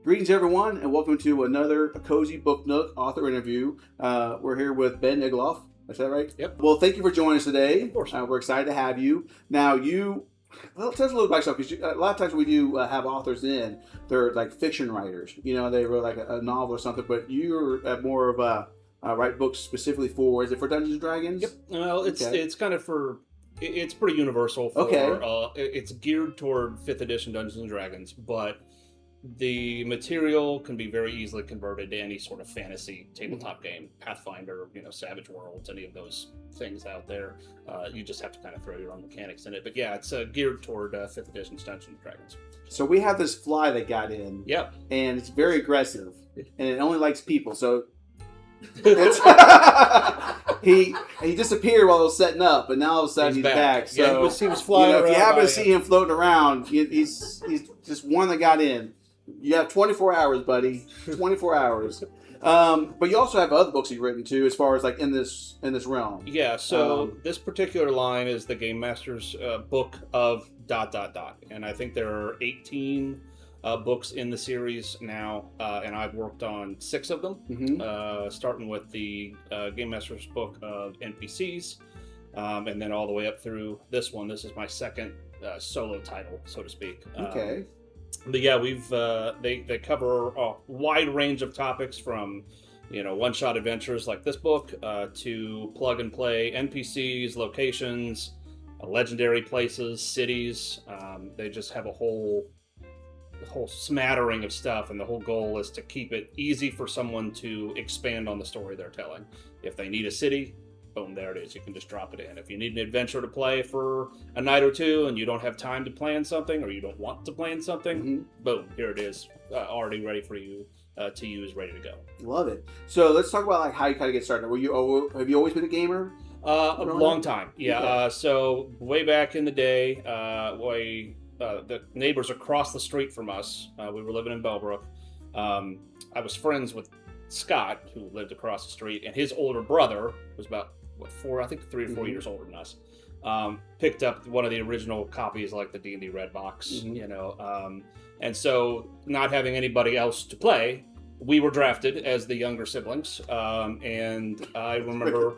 Greetings, everyone, and welcome to another Cozy Book Nook author interview. We're here with Ben Egloff. Is that right? Yep. Well, thank you for joining us today. Of course. We're excited to have you. Now, tell us a little about yourself, because a lot of times we do have authors in, they're like fiction writers. You know, they wrote like a novel or something, but you're more of a write books specifically for, is it for Dungeons & Dragons? Yep. Well, it's kind of for, it's pretty universal. It's geared toward 5th edition Dungeons & Dragons, but the material can be very easily converted to any sort of fantasy tabletop game, Pathfinder, Savage Worlds, any of those things out there. You just have to kind of throw your own mechanics in it. But yeah, it's geared toward 5th edition Dungeons & Dragons. So we have this fly that got in. Yep. And it's very aggressive, and it only likes people. So he disappeared while I was setting up, but now all of a sudden he's back. So yeah, he was flying around. If you happen to see him floating around, he's just one that got in. You have 24 hours, buddy. 24 hours. But you also have other books you've written too, as far as like in this realm. Yeah. So this particular line is the Game Master's book of ... And I think there are 18 books in the series now, and I've worked on 6 of them. Starting with the Game Master's book of NPCs, and then all the way up through this one. This is my second solo title, so to speak. Okay. But yeah, they cover a wide range of topics from, one-shot adventures like this book, to plug-and-play NPCs, locations, legendary places, cities. They just have a whole smattering of stuff, and the whole goal is to keep it easy for someone to expand on the story they're telling. If they need a city, boom, there it is. You can just drop it in. If you need an adventure to play for a night or two and you don't have time to plan something, or you don't want to plan something, boom, here it is, already ready for you to use, ready to go. Love it. So let's talk about like how you kind of get started. Have you always been a gamer? A long time, yeah. Okay. So way back in the day, the neighbors across the street from us, we were living in Bellbrook. I was friends with Scott, who lived across the street, and his older brother was about 3 or 4 years older than us. Picked up one of the original copies, like the D&D Red Box, and so not having anybody else to play, we were drafted as the younger siblings, and I remember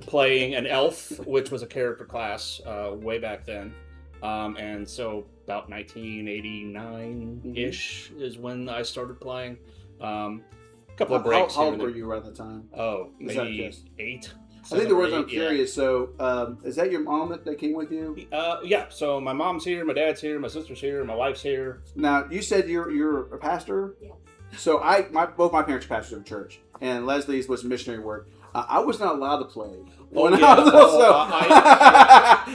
playing an elf, which was a character class way back then, and so about 1989-ish is when I started playing. Couple of breaks. How old were you around the time? Oh, maybe 8. I think the reason I'm curious. So, is that your mom that came with you? Yeah. So my mom's here, my dad's here, my sister's here, my wife's here. Now, you said you're a pastor. Yes. So both my parents are pastors of church, and Leslie's was missionary work. I was not allowed to play.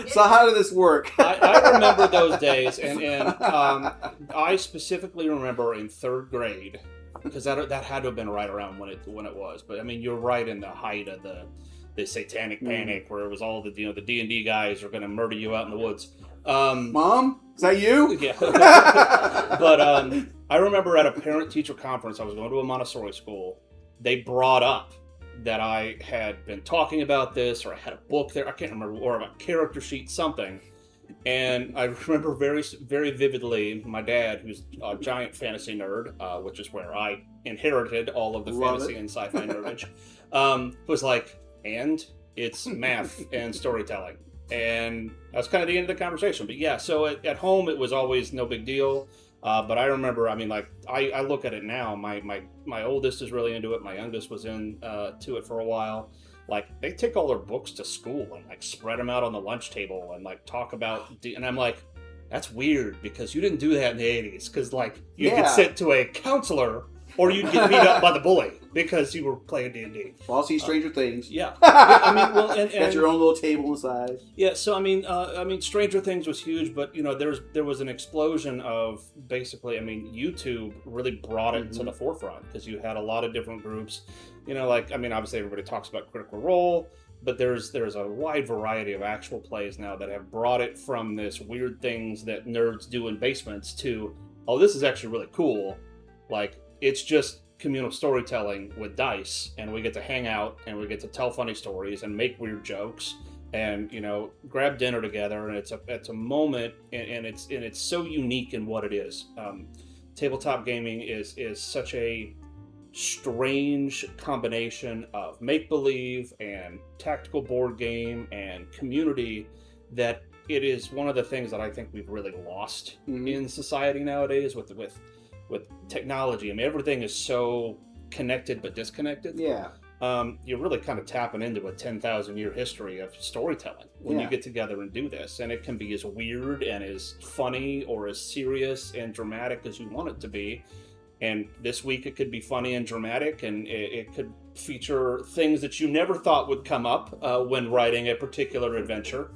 So how did this work? I remember those days, and I specifically remember in 3rd grade. Because that had to have been right around when it was, but I mean, you're right in the height of the satanic panic, where it was all the D&D guys are going to murder you out in the woods. Mom, is that you? Yeah. But I remember at a parent-teacher conference, I was going to a Montessori school. They brought up that I had been talking about this, or I had a book there. I can't remember, or a character sheet, something. And I remember very, very vividly my dad, who's a giant fantasy nerd, which is where I inherited all of the fantasy and sci-fi nerdage, was like, and it's math and storytelling. And that's kind of the end of the conversation. But yeah, so at home it was always no big deal. But I remember, I mean, like, I look at it now, my oldest is really into it. My youngest was to it for a while. Like, they take all their books to school and, like, spread them out on the lunch table and, like, talk about... And I'm like, that's weird, because you didn't do that in the 80s. Because, like, you could sit to a counselor, or you'd get beat up by the bully because you were playing D&D. Well, I'll see Stranger Things. Yeah. I mean, well, and got your own little table inside. Yeah, so, I mean, Stranger Things was huge, but, there was an explosion of, basically, I mean, YouTube really brought it to the forefront, because you had a lot of different groups. Obviously everybody talks about Critical Role, but there's a wide variety of actual plays now that have brought it from this weird things that nerds do in basements to, oh, this is actually really cool. Like, it's just communal storytelling with dice, and we get to hang out, and we get to tell funny stories and make weird jokes, and grab dinner together, and it's a moment, and it's so unique in what it is. tabletop gaming is such a strange combination of make-believe and tactical board game and community that it is one of the things that I think we've really lost in society nowadays with technology. I mean, everything is so connected but disconnected. Yeah. You're really kind of tapping into a 10,000 year history of storytelling when you get together and do this, and it can be as weird and as funny or as serious and dramatic as you want it to be. And this week it could be funny and dramatic, and it could feature things that you never thought would come up when writing a particular adventure,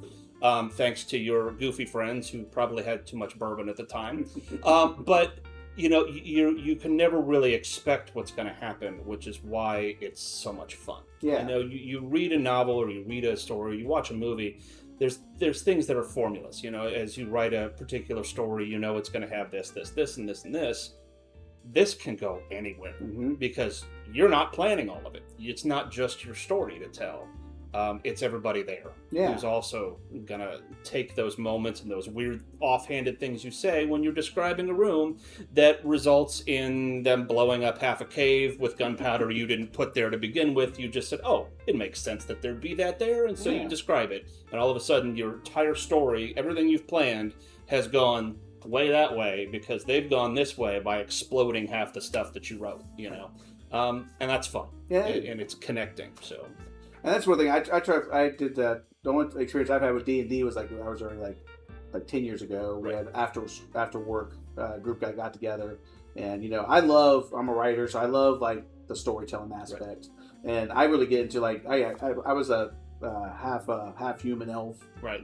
thanks to your goofy friends who probably had too much bourbon at the time. But you can never really expect what's going to happen, which is why it's so much fun. Yeah. You read a novel or you read a story, you watch a movie, there's things that are formulas. As you write a particular story, it's going to have this, and this, and this. This can go anywhere because you're not planning all of it. It's not just your story to tell. It's everybody there who's also going to take those moments and those weird offhanded things you say when you're describing a room that results in them blowing up half a cave with gunpowder you didn't put there to begin with. You just said, oh, it makes sense that there'd be that there, and so you describe it. And all of a sudden, your entire story, everything you've planned, has gone way that way because they've gone this way by exploding half the stuff that you wrote, and that's fun. And it's connecting. So, and that's one thing I did. The only experience I've had with D&D was like I was already like 10 years ago. We had after work group that got together, and I'm a writer, so I love like the storytelling aspect, and I really get into like I was a half human elf,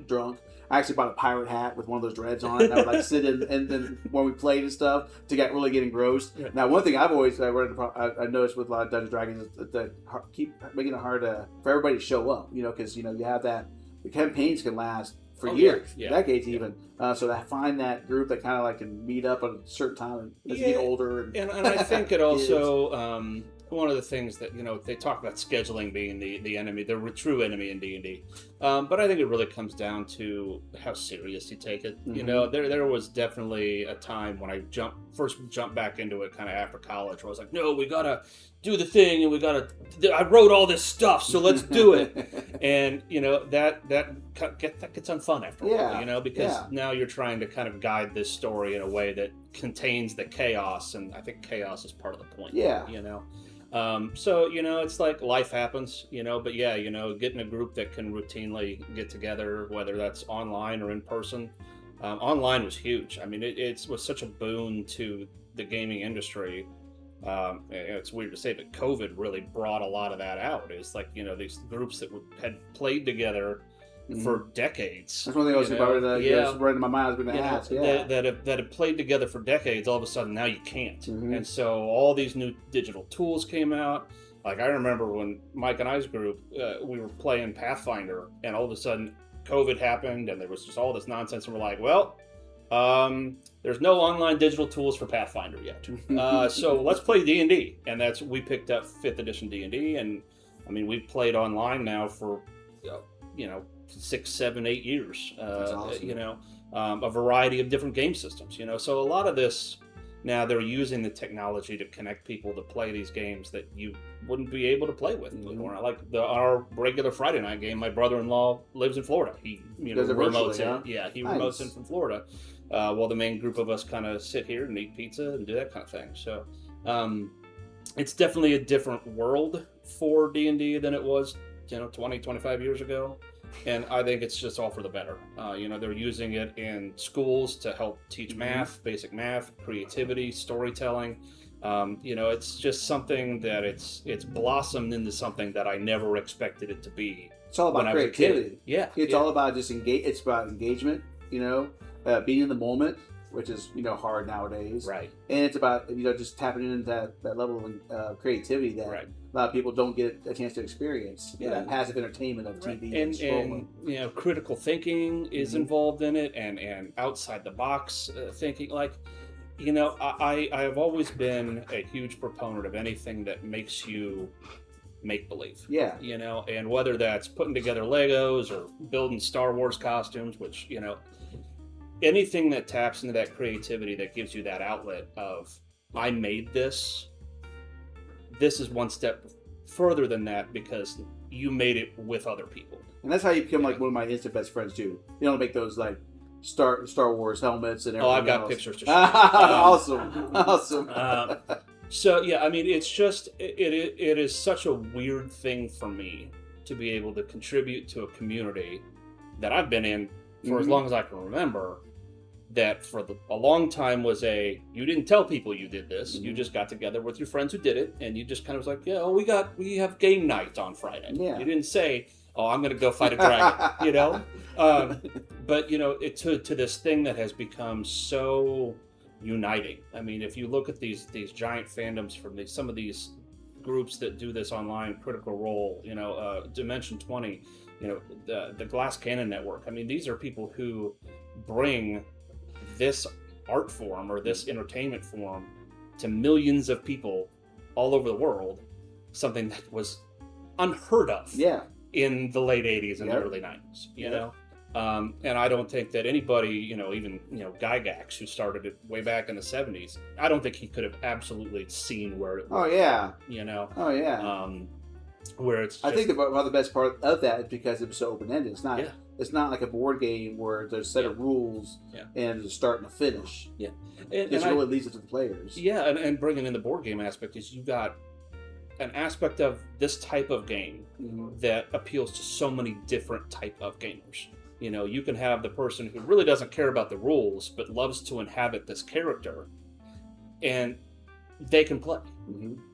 drunk. I actually bought a pirate hat with one of those dreads on it. And I would like sit in, and then when we played and stuff, to really get engrossed. Yeah. Now, one thing I've always I noticed with a lot of Dungeons & Dragons is that keep making it hard for everybody to show up. Because you have that the campaigns can last for years, decades even. So to find that group that kind of like can meet up at a certain time as you get older. And I think it also. One of the things that, they talk about scheduling being the enemy, the true enemy in D&D. But I think it really comes down to how serious you take it. There was definitely a time when I first jumped back into it kind of after college where I was like, no, we got to do the thing and I wrote all this stuff, so let's do it. And, that gets unfun after a while, because now you're trying to kind of guide this story in a way that contains the chaos, and I think chaos is part of the point. So, it's like life happens, but getting a group that can routinely get together, whether that's online or in person. Online was huge. I mean, it was such a boon to the gaming industry. It's weird to say, but COVID really brought a lot of that out. It's like, these groups that had played together for decades. That's one thing I was about right in my mind. I was going to ask. That have played together for decades. All of a sudden, now you can't. And so all these new digital tools came out. Like I remember when Mike and I's group, we were playing Pathfinder, and all of a sudden, COVID happened, and there was just all this nonsense, and we're like, well, there's no online digital tools for Pathfinder yet. So let's play D&D, and we picked up 5th edition D&D, and I mean we've played online now for 6, 7, 8 years. That's awesome. A variety of different game systems. So a lot of this now they're using the technology to connect people to play these games that you wouldn't be able to play with. Like our regular Friday night game. My brother-in-law lives in Florida. He remotes in. Yeah, he remotes in from Florida. While the main group of us kind of sit here and eat pizza and do that kind of thing. So it's definitely a different world for D&D than it was 20, 25 years ago. And I think it's just all for the better. They're using it in schools to help teach math, basic math, creativity, storytelling. It's just something that it's blossomed into something that I never expected it to be. It's all about creativity. It's all about just It's about engagement. Being in the moment, which is hard nowadays. Right. And it's about just tapping into that level of creativity that a lot of people don't get a chance to experience. That passive entertainment of TV and scrolling. Critical thinking is involved in it, and outside the box thinking. Like, I have always been a huge proponent of anything that makes you make believe. And whether that's putting together Legos or building Star Wars costumes, which anything that taps into that creativity, that gives you that outlet of, I made this. This is one step further than that because you made it with other people. And that's how you become like one of my instant best friends too. You don't make those like Star Wars helmets and everything. Oh, I've got else. pictures to show. Awesome. So yeah, I mean, it's just it is such a weird thing for me to be able to contribute to a community that I've been in for as long as I can remember. That for a long time was you didn't tell people you did this. You just got together with your friends who did it, and you just kind of was like, yeah, we have game night on Friday. Yeah. You didn't say, oh, I'm going to go fight a dragon, you know? But, you know, to this thing that has become so uniting. I mean, if you look at these giant fandoms from some of these groups that do this online, Critical Role, you know, Dimension 20, you know, the Glass Cannon Network. I mean, these are people who bring this art form or this entertainment form to millions of people all over the world, something that was unheard of in the late 80s and the early 90s, you know? And I don't think that anybody, you know, even, you know, Gygax, who started it way back in the 70s, I don't think he could have absolutely seen where it was. Oh, yeah. You know? Oh, yeah. Where it's just, I think the best part of that is because it was so open-ended. It's not like a board game where there's a set of rules and there's a start and a finish. Yeah. And really leads it to the players. Yeah, and bringing in the board game aspect is you got an aspect of this type of game that appeals to so many different type of gamers. You know, you can have the person who really doesn't care about the rules but loves to inhabit this character, and they can play.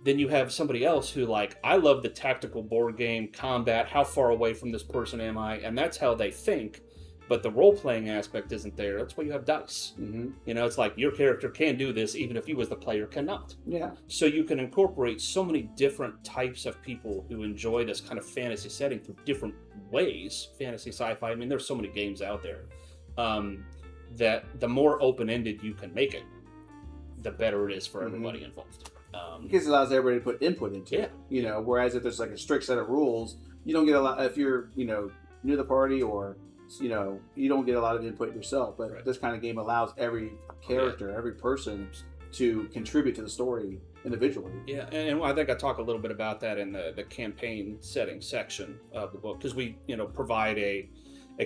Then you have somebody else who, like, I love the tactical board game combat. How far away from this person am I? And that's how they think. But the role-playing aspect isn't there. That's why you have dice. You know, it's like your character can do this even if you as the player cannot. Yeah. So you can incorporate so many different types of people who enjoy this kind of fantasy setting through different ways. Fantasy, sci-fi. I mean, there's so many games out there that the more open-ended you can make it, the better it is for everybody involved. Because it allows everybody to put input into it. You know, whereas if there's like a strict set of rules, you don't get a lot. If you're, you know, new to the party or, you know, you don't get a lot of input yourself. But this kind of game allows every character, every person to contribute to the story individually. Yeah, and I think I talk a little bit about that in the campaign setting section of the book, because we, you know, provide a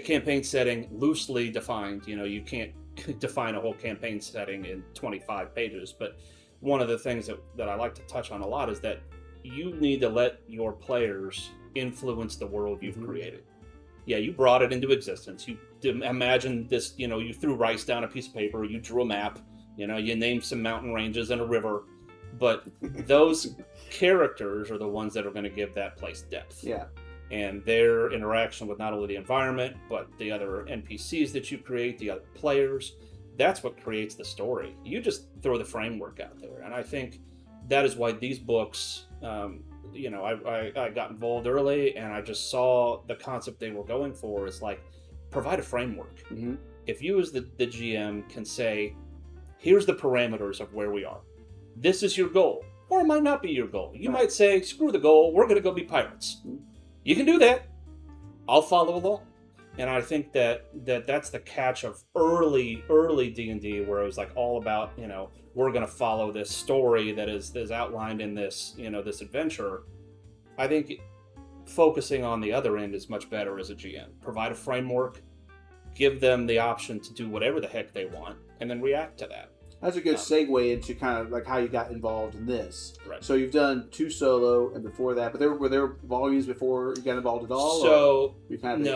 campaign setting loosely defined. You know, you can't define a whole campaign setting in 25 pages, but one of the things that I like to touch on a lot is that you need to let your players influence the world you've created. Yeah, you brought it into existence. You imagine this, you know, you threw rice down a piece of paper, you drew a map, you know, you named some mountain ranges and a river, but those characters are the ones that are going to give that place depth. Yeah. And their interaction with not only the environment, but the other NPCs that you create, the other players, that's what creates the story. You just throw the framework out there. And I think that is why these books, you know, I got involved early and I just saw the concept they were going for is like, provide a framework. If you as the GM can say, here's the parameters of where we are. This is your goal. Or it might not be your goal. You might say, screw the goal, we're going to go be pirates. You can do that. I'll follow along. And I think that's the catch of early D&D, where it was like all about, you know, we're going to follow this story that is outlined in this, you know, this adventure. I think focusing on the other end is much better as a GM. Provide a framework, give them the option to do whatever the heck they want, and then react to that. That's a good segue into kind of like how you got involved in this. Right. So you've done 2 solo and before that, but were there volumes before you got involved at all? So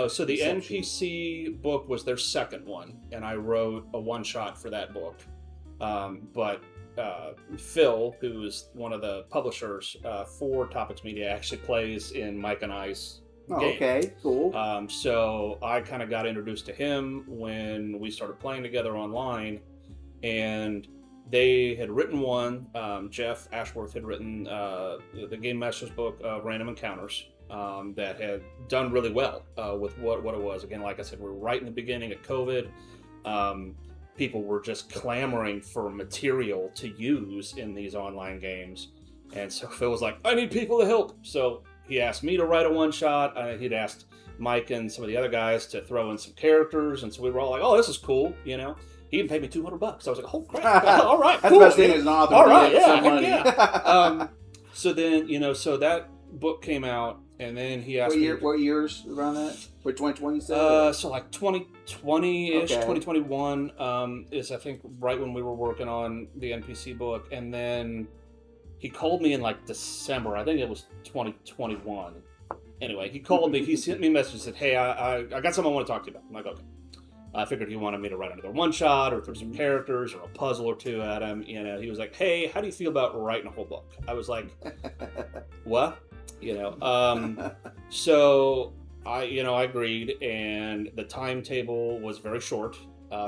so the NPC book was their second one, and I wrote a one-shot for that book. But Phil, who is one of the publishers for Topics Media, actually plays in Mike and I's game. Okay, cool. So I kind of got introduced to him when we started playing together online. And they had written one, Jeff Ashworth had written the Game Master's book, Random Encounters, that had done really well with what it was. Again, like I said, we were right in the beginning of COVID. People were just clamoring for material to use in these online games. And so Phil was like, I need people to help. So he asked me to write a one-shot. He'd asked Mike and some of the other guys to throw in some characters, and so we were all like, "Oh, this is cool," you know. He even paid me $200. I was like, "Oh crap! All right, That's cool." the best thing as an author. All right, yeah, heck yeah. So then, you know, so that book came out, and then he asked me. What years around that? For 2020, So like 2020-ish, Okay. 2021 is I think right when we were working on the NPC book, and then he called me in like December. I think it was 2021. Anyway, he called me. He sent me a message and said, "Hey, I got something I want to talk to you about." I'm like, "Okay." I figured he wanted me to write another one shot or throw some characters or a puzzle or two at him. You know, he was like, "Hey, how do you feel about writing a whole book?" I was like, "What?" You know. So I agreed, and the timetable was very short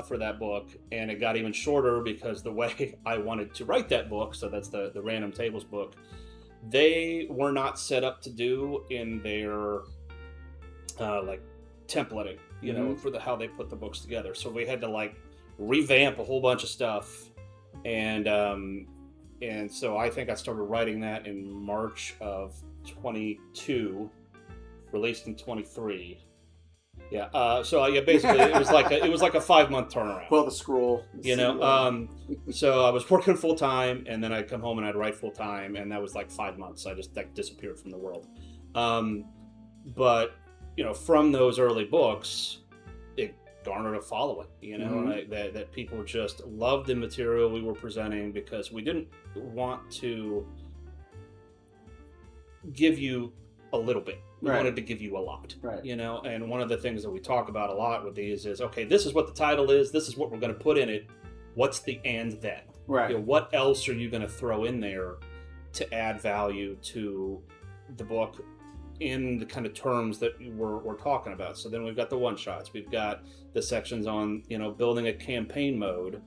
for that book, and it got even shorter because the way I wanted to write that book, so that's the Random Tables book, they were not set up to do in their like templating, you know, for how they put the books together. So we had to like revamp a whole bunch of stuff, and so I think I started writing that in March of 22, released in 23. Yeah. So yeah, basically it was like a 5-month turnaround. Pull the scroll. You know. So I was working full time, and then I'd come home and I'd write full time, and that was like 5 months. I just like disappeared from the world. But you know, from those early books, it garnered a following. You know, that people just loved the material we were presenting, because we didn't want to give you a little bit. We wanted to give you a lot, you know. And one of the things that we talk about a lot with these is, okay, this is what the title is. This is what we're going to put in it. What's the and then? Right. You know, what else are you going to throw in there to add value to the book in the kind of terms that we're talking about? So then we've got the one shots. We've got the sections on, you know, building a campaign mode,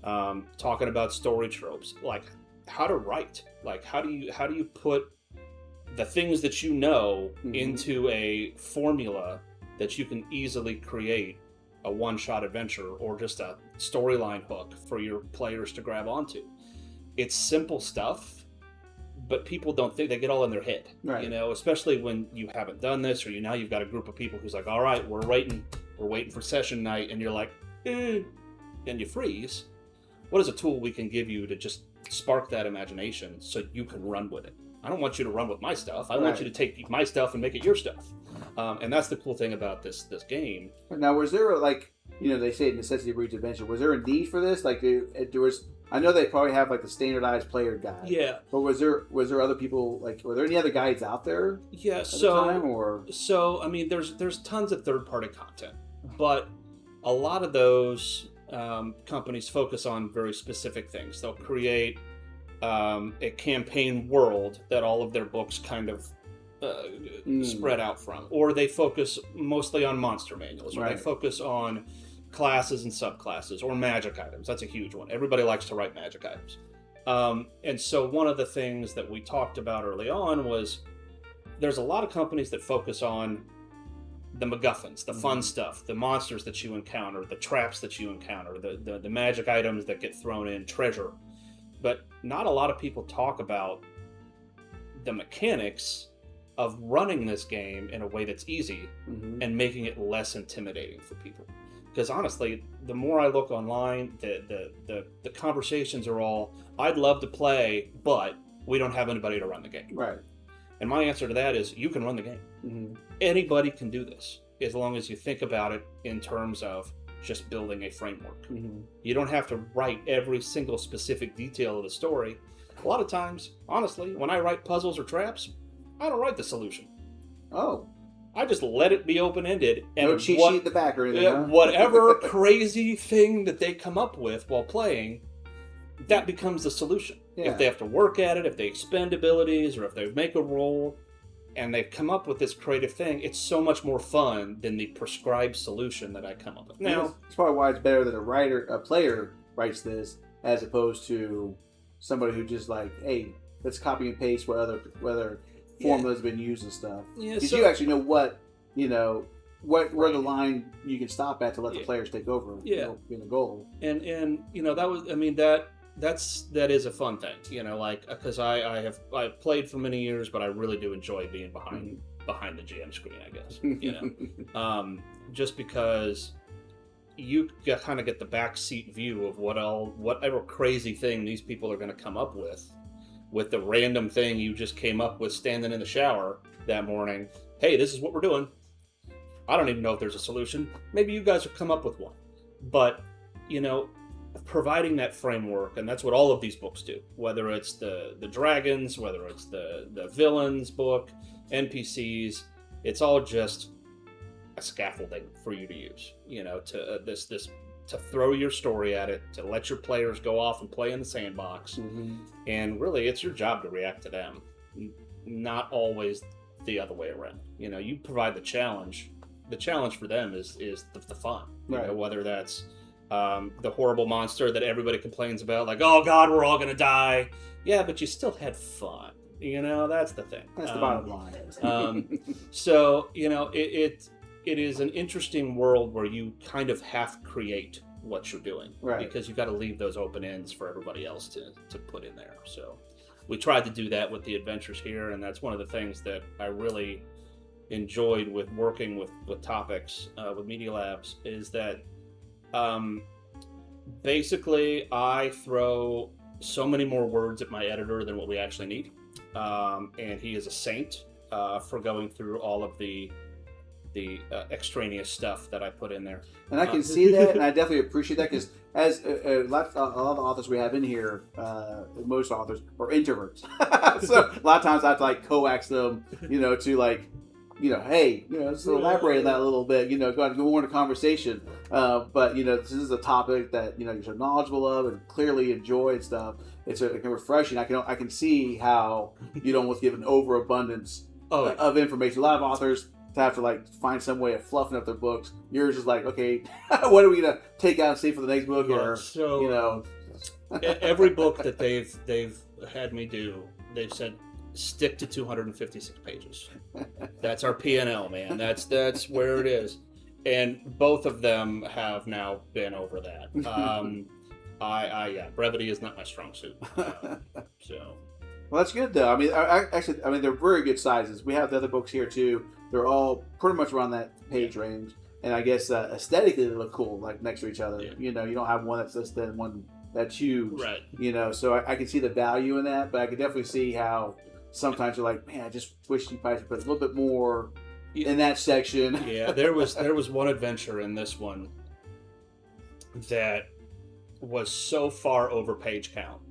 talking about story tropes, like how to write, like how do you put the things that you know into a formula that you can easily create a one-shot adventure or just a storyline hook for your players to grab onto. It's simple stuff, but people don't think, they get all in their head, you know, especially when you haven't done this, or now you've got a group of people who's like, all right, we're waiting for session night, and you're like, and you freeze. What is a tool we can give you to just spark that imagination so you can run with it? I don't want you to run with my stuff. I want you to take my stuff and make it your stuff. And that's the cool thing about this game. Now, was there they say necessity breeds adventure. Was there a need for this? Like, there was. I know they probably have like the standardized player guide. Yeah. But was there other people, like, were there any other guides out there? Yeah. At the time, or? So I mean, there's tons of third-party content, but a lot of those companies focus on very specific things. They'll create a campaign world that all of their books kind of spread out from, or they focus mostly on monster manuals, or they focus on classes and subclasses, or magic items. That's a huge one. Everybody likes to write magic items. And so one of the things that we talked about early on was there's a lot of companies that focus on the MacGuffins, the fun stuff, the monsters that you encounter, the traps that you encounter, the magic items that get thrown in, treasure. But not a lot of people talk about the mechanics of running this game in a way that's easy and making it less intimidating for people. Because honestly, the more I look online, the conversations are all, I'd love to play, but we don't have anybody to run the game. Right. And my answer to that is, you can run the game. Anybody can do this, as long as you think about it in terms of just building a framework. You don't have to write every single specific detail of the story. A lot of times, honestly, when I write puzzles or traps, I don't write the solution. Oh. I just let it be open-ended. And no cheat sheet in the back or anything, huh? Whatever crazy thing that they come up with while playing, that becomes the solution. If they have to work at it, if they expend abilities, or if they make a roll, and they've come up with this creative thing, it's so much more fun than the prescribed solution that I come up with. Now, it's probably why it's better that a player writes this, as opposed to somebody who just like, hey, let's copy and paste what other formulas have been used and stuff. Because you actually know where the line you can stop at to let the players take over. In the goal. And that was, I mean, that is a fun thing, like, because I played for many years, but I really do enjoy being behind behind the GM screen, I guess. Just because you kind of get the backseat view of whatever crazy thing these people are going to come up with the random thing you just came up with standing in the shower that morning. Hey, this is what we're doing. I don't even know if there's a solution. Maybe you guys will come up with one. But, providing that framework, and that's what all of these books do, whether it's the dragons, whether it's the villains book, NPCs, it's all just a scaffolding for you to use, to throw your story at it, to let your players go off and play in the sandbox. And really, it's your job to react to them, not always the other way around. You provide the challenge. The challenge for them is the fun, right. Whether that's the horrible monster that everybody complains about, like, oh God, we're all gonna die. Yeah, but you still had fun. That's the thing. That's the bottom line. So it is an interesting world where you kind of half create what you're doing, right? Because you've got to leave those open ends for everybody else to put in there. So we tried to do that with the adventures here, and that's one of the things that I really enjoyed with working with topics with Media Labs, is that basically I throw so many more words at my editor than what we actually need, and he is a saint for going through all of the extraneous stuff that I put in there. And I can see that, and I definitely appreciate that, because as a lot of the authors we have in here, most authors are introverts. So a lot of times I have to like coax them, to hey, let's elaborate on that a little bit, go out and go more into conversation. But, this is a topic that, you're so knowledgeable of and clearly enjoy and stuff. It's refreshing. I can see how you'd almost give an overabundance of information. A lot of authors have to find some way of fluffing up their books. Yours is like, okay, what are we going to take out and see for the next book? Every book that they've had me do, they've said, stick to 256 pages. That's our P&L, man. That's where it is. And both of them have now been over that. Brevity is not my strong suit. Well, that's good though. I mean, actually, they're very good sizes. We have the other books here too. They're all pretty much around that page range, and I guess aesthetically they look cool, like next to each other. Yeah. You don't have one that's this thin, one that's huge. Right. So I can see the value in that, but I can definitely see how sometimes you're like, man, I just wish you guys put a little bit more in that section. Yeah, there was one adventure in this one that was so far over page count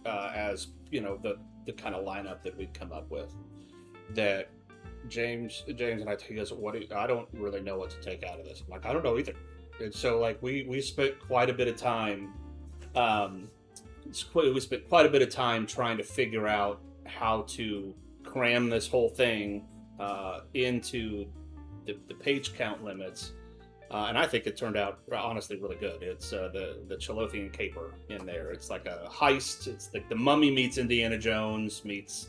as the kind of lineup that we'd come up with, that James and I, he goes, I don't really know what to take out of this. I'm like, I don't know either. And so we spent quite a bit of time trying to figure out how to cram this whole thing into the page count limits, and I think it turned out honestly really good. It's the Chalothian caper in there. It's like a heist. It's like the Mummy meets Indiana Jones meets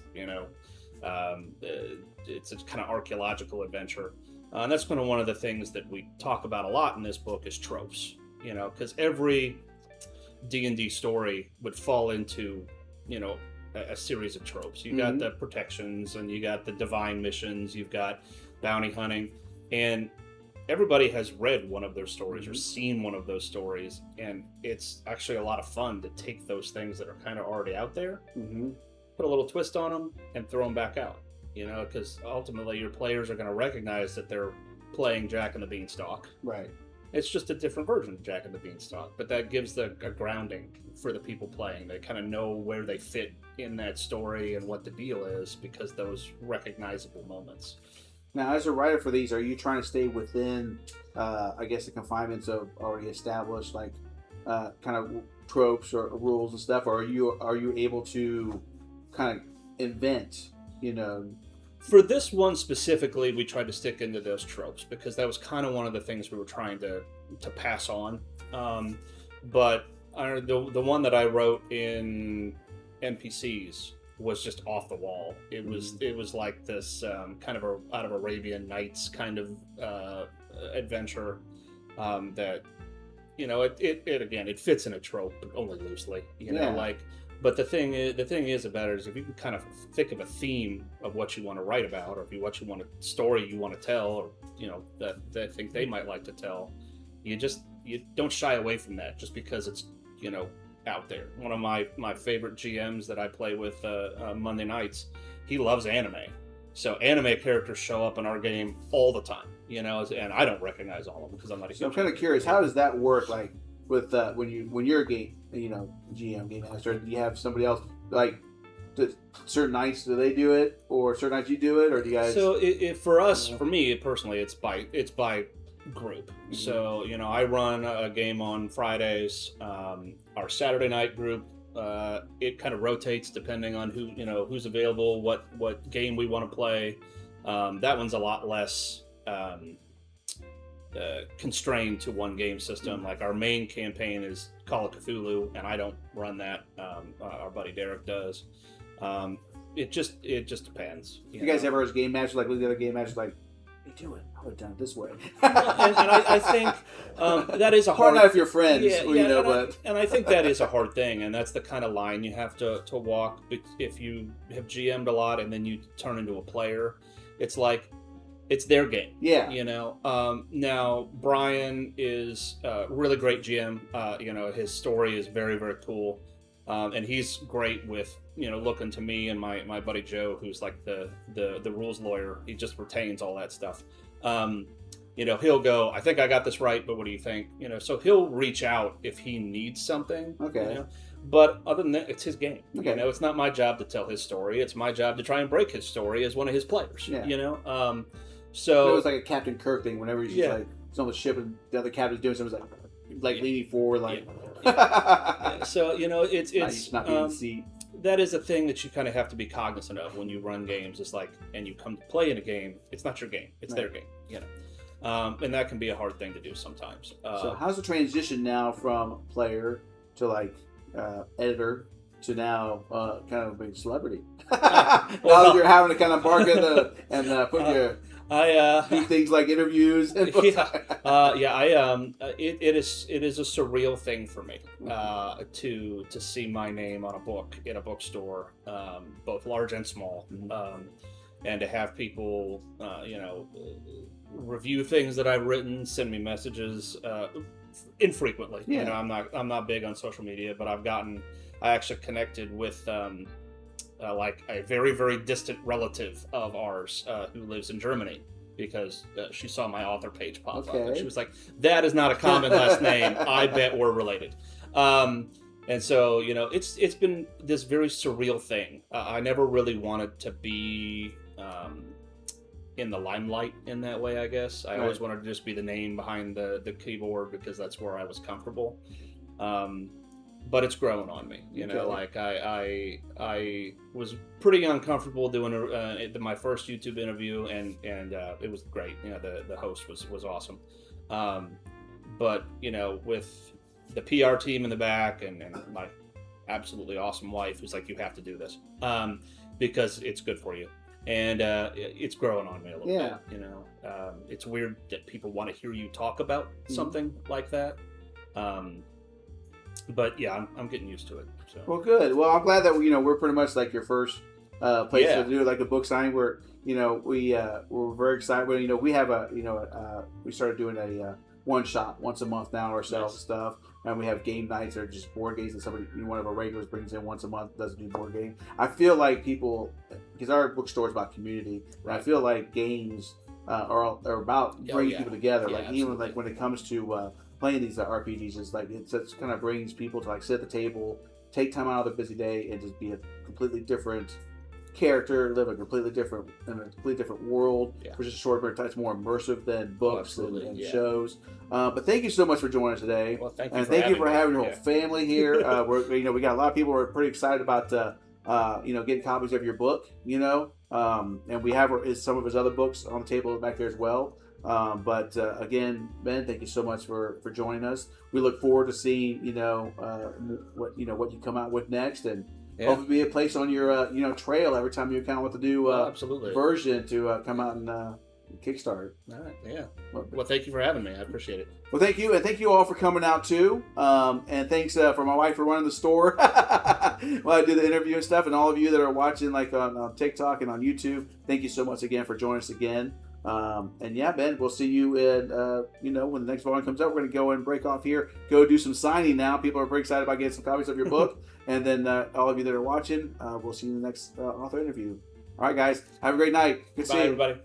it's a kind of archaeological adventure, and that's kind of one of the things that we talk about a lot in this book is tropes. Because every D&D story would fall into a series of tropes. You got the protections, and you got the divine missions, you've got bounty hunting, and everybody has read one of their stories or seen one of those stories, and it's actually a lot of fun to take those things that are kind of already out there, put a little twist on them, and throw them back out. Because ultimately your players are going to recognize that they're playing Jack and the Beanstalk. Right. It's just a different version of Jack and the Beanstalk, but that gives a grounding for the people playing. They kind of know where they fit in that story and what the deal is, because those recognizable moments. Now, as a writer for these, are you trying to stay within, I guess, the confinements of already established, kind of tropes or rules and stuff, or are you able to kind of invent, For this one specifically, we tried to stick into those tropes because that was kind of one of the things we were trying to pass on. But the one that I wrote in NPCs was just off the wall. It was like this kind of out of Arabian Nights kind of adventure that it fits in a trope, but only loosely. But the thing is about it is if you can kind of think of a theme of what you want to write about, or story you want to tell, or that I think they might like to tell, you don't shy away from that just because it's out there. One of my favorite GMs that I play with Monday nights, he loves anime. So anime characters show up in our game all the time, and I don't recognize all of them because I'm not a huge. So I'm kind of curious, how does that work? Like with when you're a game, GM, game master, do you have somebody else like certain nights do they do it, or certain nights you do it, or do you guys? So for me personally, it's by group. Mm-hmm. So I run a game on Fridays. Our Saturday night group. It kind of rotates depending on who's available, what game we want to play. That one's a lot less constrained to one game system. Like our main campaign is Call of Cthulhu, and I don't run that. Our buddy Derek does. It just depends. You guys ever as game masters like look at the other game masters like, we do it. I would have done it this way. and I think that is a hard. Not if you're friends, but I think that is a hard thing, and that's the kind of line you have to walk. If you have GM'd a lot and then you turn into a player, it's like it's their game. Yeah. Now Brian is a really great GM. His story is very, very cool, and he's great with looking to me and my buddy Joe, who's like the rules lawyer. He just retains all that stuff. He'll go, I think I got this right, but what do you think? So he'll reach out if he needs something. Okay. But other than that, it's his game. Okay. It's not my job to tell his story. It's my job to try and break his story as one of his players. Yeah. So it was like a Captain Kirk thing. Whenever he's like he's on the ship and the other captain's doing something, like leaning forward, like. Yeah. So it's not being in the seat. That is a thing that you kind of have to be cognizant of when you run games. It's like, and you come to play in a game, it's not your game, it's their game, and that can be a hard thing to do sometimes. So how's the transition now from player to like editor to now kind of a big celebrity? Now that you're having to kind of bark at and put your do things like interviews. And it is a surreal thing for me to see my name on a book in a bookstore, both large and small, and to have people review things that I've written, send me messages infrequently. Yeah. I'm not big on social media, but I actually connected with like a very, very distant relative of ours who lives in Germany, because she saw my author page pop up, and she was like, that is not a common last name. I bet we're related. And so, it's been this very surreal thing. I never really wanted to be in the limelight in that way, I guess. I always wanted to just be the name behind the keyboard because that's where I was comfortable. But it's grown on me, like I was pretty uncomfortable doing my first YouTube interview, and it was great. The host was awesome. But with the PR team in the back and my absolutely awesome wife who's like, you have to do this because it's good for you. And it's growing on me a little bit. It's weird that people want to hear you talk about something like that. But yeah, I'm getting used to it. So. Well, good. Well, I'm glad that we're pretty much like your first place to do like a book signing. Where we're very excited. But we have we started doing a one shot once a month now ourselves stuff, and we have game nights or just board games that somebody one of our regulars brings in once a month, doesn't do board game. I feel like people, because our bookstore is about community, and I feel like games are about bringing people together. Yeah, like absolutely. Even like when it comes to playing these RPGs, is like it kind of brings people to like sit at the table, take time out of their busy day, and just be a completely different character, live in a completely different world for just a short period of time. It's more immersive than books and shows. But thank you so much for joining us today. Well, thank you, and thank you for having your whole family here. We got a lot of people who are pretty excited about getting copies of your book. And we have some of his other books on the table back there as well. But again, Ben, thank you so much for joining us. We look forward to seeing what you come out with next, and hopefully be a place on your trail every time you kind of want to do version to come out and Kickstarter. All right, yeah. Well, thank you for having me. I appreciate it. Well, thank you, and thank you all for coming out too. And thanks for my wife for running the store. while I do the interview and stuff. And all of you that are watching, like on TikTok and on YouTube, thank you so much again for joining us again. And yeah, Ben, we'll see you in, when the next volume comes out. We're going to go and break off here, go do some signing now. People are pretty excited about getting some copies of your book. And then all of you that are watching, we'll see you in the next author interview. All right, guys, have a great night. Good to see you. Bye, everybody.